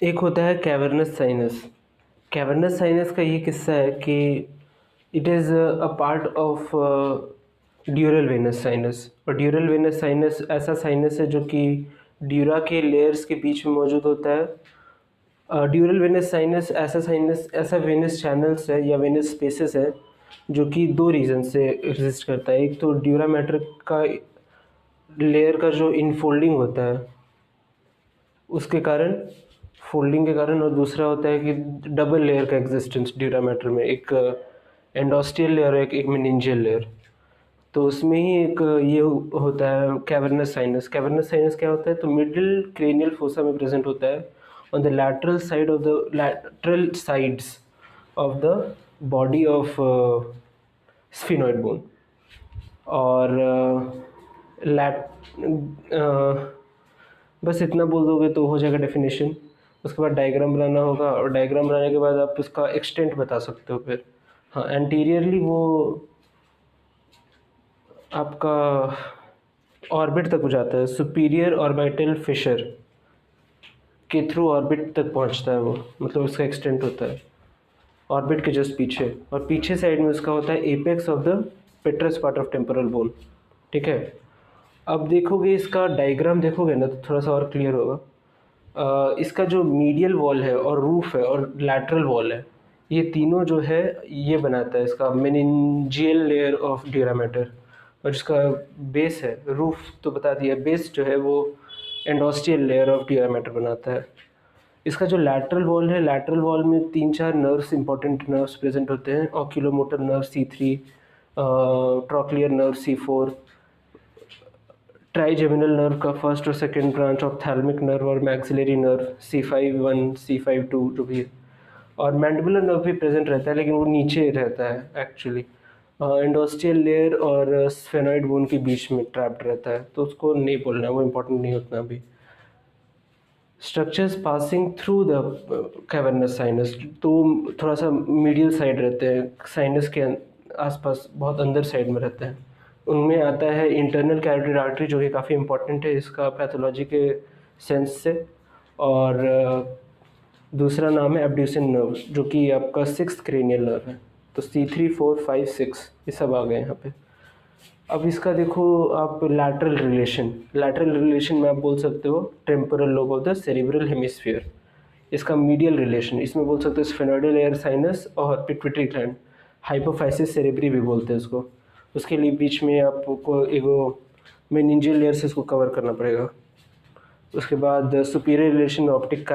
एक होता है कैवर्नस साइनस। कैवर्नस साइनस का ये किस्सा है कि it is a part of ड्यूरल Venus sinus. और ड्यूरल वेनस साइनस ऐसा साइनस है जो कि ड्यूरा के लेयर्स के बीच में मौजूद होता है। ड्यूरल वेनस साइनस ऐसा वेनस चैनल्स है या वेनस स्पेसेस है जो कि दो रीज़न से एग्जिस्ट करता है। एक तो ड्यूरा मैटर का लेयर का जो इनफोल्डिंग होता है उसके कारण, फोल्डिंग के कारण, और दूसरा होता है कि डबल लेयर का एग्जिस्टेंस ड्यूरा मैटर में, एक एंडोस्टियल लेयर और एक मेनिंजियल लेयर। तो उसमें ही एक ये होता है कैवर्नस साइनस। कैवर्नस साइनस क्या होता है, तो मिडिल क्रेनियल फोसा में प्रेजेंट होता है on the lateral sides of the body of sphenoid bone. और लैट बस इतना बोल दोगे तो हो जाएगा डेफिनेशन। उसके बाद डायग्राम बनाना होगा, और डायग्राम बनाने के बाद आप उसका एक्सटेंट बता सकते हो फिर। हाँ, एंटीरियरली वो आपका ऑर्बिट तक हो जाता है, सुपीरियर ऑर्बिटल फिशर के थ्रू ऑर्बिट तक पहुंचता है वो, मतलब उसका एक्सटेंट होता है ऑर्बिट के जस्ट पीछे। और पीछे साइड में उसका होता है apex of the पेट्रस part of temporal bone. ठीक है, अब देखोगे इसका डायग्राम देखोगे ना तो थोड़ा सा और क्लियर होगा। इसका जो मीडियल वॉल है और रूफ है और लैटरल वॉल है, ये तीनों जो है ये बनाता है इसका meningeal layer of dura mater. और जिसका बेस है, रूफ तो बता दिया, बेस जो है वो एंडोस्टियल लेयर ऑफ ड्यूरा मैटर बनाता है। इसका जो लैटरल वॉल है, लैटरल वॉल में 3-4 नर्व्स, इंपॉर्टेंट नर्व्स प्रेजेंट होते हैं। Oculomotor nerve C3, trochlear nerve C4, trigeminal nerve का फर्स्ट और सेकंड ब्रांच, ऑप्थैल्मिक नर्व और मैक्सिलरी नर्व C5-1, C5-2 जो भी है। और मैंडिबुलर नर्व भी प्रेजेंट रहता है लेकिन वो नीचे रहता है एक्चुअली, एंडोस्टियल लेयर और स्फेनॉइड बोन के बीच में ट्रैप्ड रहता है, तो उसको नहीं बोलना है, वो इम्पोर्टेंट नहीं उतना भी। Structures passing through the cavernous sinus, तो थोड़ा सा मीडियल साइड रहते हैं साइनस के आसपास, बहुत अंदर साइड में रहते हैं। उनमें आता है इंटरनल कैरोटिड आर्टरी जो कि काफ़ी इंपॉर्टेंट है इसका पैथोलॉजी के सेंस से। और दूसरा नाम है एब्ड्यूसन नर्व जो कि आपका 6th क्रेनियल नर्व है। तो C3, 4, 5, 6 ये सब आ गए यहाँ पे। अब इसका देखो आप लैटरल रिलेशन में आप बोल सकते हो temporal lobe of the cerebral hemisphere. इसका मीडियल रिलेशन इसमें बोल सकते हो स्फेनोइडल एयर साइनस और पिट्यूटरी ग्लैंड, हाइपोफाइसिस सेरेब्री भी बोलते हैं उसको। उसके लिए बीच में आपको एगो मेनिंजियल लेयर से इसको कवर करना पड़ेगा। उसके बाद सुपीरियर रिलेशन ऑप्टिक